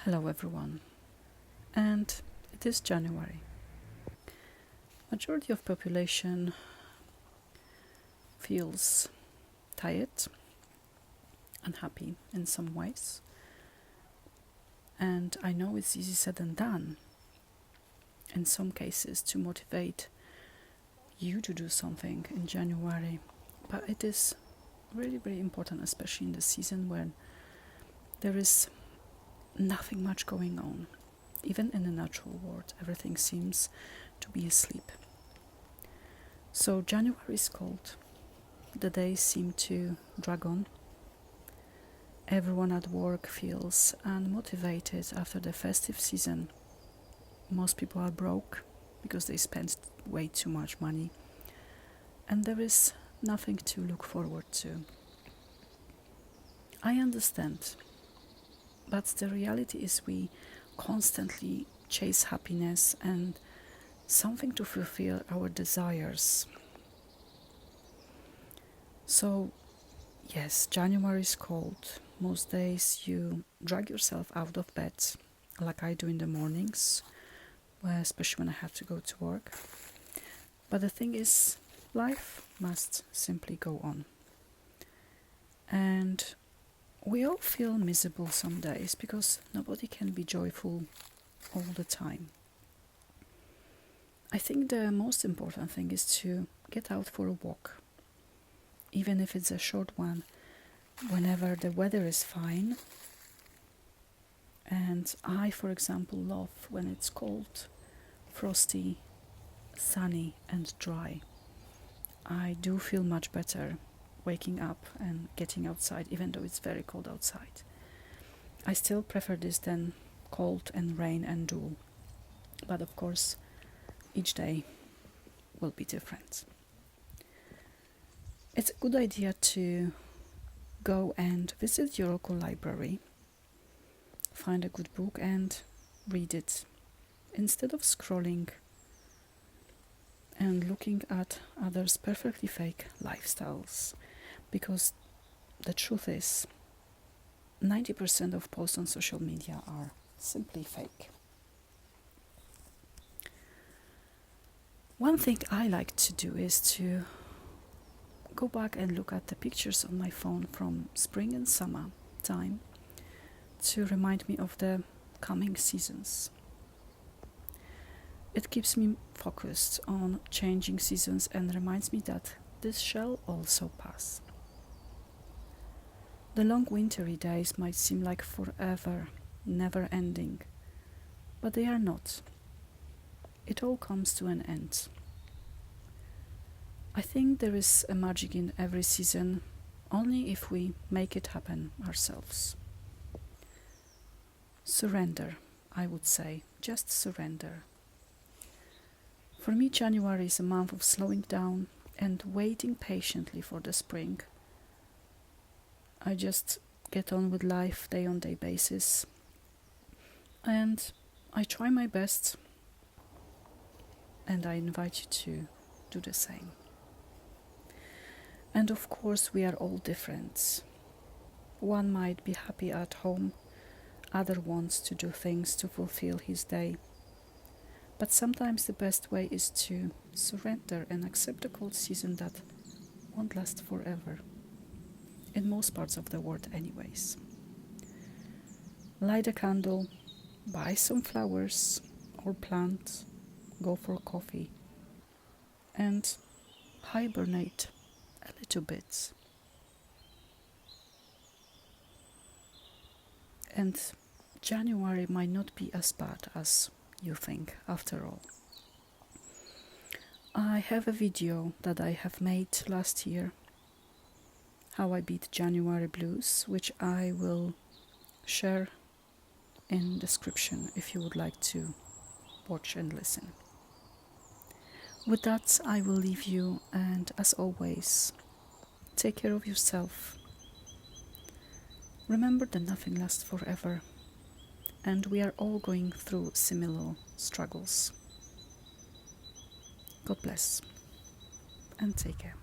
Hello everyone, and it is January. Majority of population feels tired, unhappy in some ways, and I know it's easy said than done in some cases to motivate you to do something in January, but it is really very important, especially in the season when there is nothing much going on. Even in the natural world, everything seems to be asleep. So January is cold. The days seem to drag on. Everyone at work feels unmotivated after the festive season. Most people are broke because they spent way too much money, and there is nothing to look forward to. I understand. But the reality is we constantly chase happiness and something to fulfill our desires. So, yes, January is cold. Most days you drag yourself out of bed, like I do in the mornings, especially when I have to go to work. But the thing is, life must simply go on. And we all feel miserable some days because nobody can be joyful all the time. I think the most important thing is to get out for a walk, even if it's a short one, whenever the weather is fine. And I, for example, love when it's cold, frosty, sunny and dry. I do feel much better waking up and getting outside, even though it's very cold outside. I still prefer this than cold and rain and dew. But of course, each day will be different. It's a good idea to go and visit your local library, find a good book and read it, instead of scrolling and looking at others' perfectly fake lifestyles. Because the truth is, 90% of posts on social media are simply fake. One thing I like to do is to go back and look at the pictures on my phone from spring and summer time to remind me of the coming seasons. It keeps me focused on changing seasons and reminds me that this shall also pass. The long wintry days might seem like forever, never ending, but they are not. It all comes to an end. I think there is a magic in every season, only if we make it happen ourselves. Surrender, I would say, just surrender. For me, January is a month of slowing down and waiting patiently for the spring. I just get on with life day-on-day basis, and I try my best, and I invite you to do the same. And of course, we are all different. One might be happy at home, other wants to do things to fulfill his day. But sometimes the best way is to surrender and accept a cold season that won't last forever. In most parts of the world anyways. Light a candle, buy some flowers or plant, go for coffee, and hibernate a little bit. And January might not be as bad as you think after all. I have a video that I have made last year, how I beat January blues, which I will share in description if you would like to watch and listen. With that, I will leave you, and as always, take care of yourself. Remember that nothing lasts forever, and we are all going through similar struggles. God bless, and take care.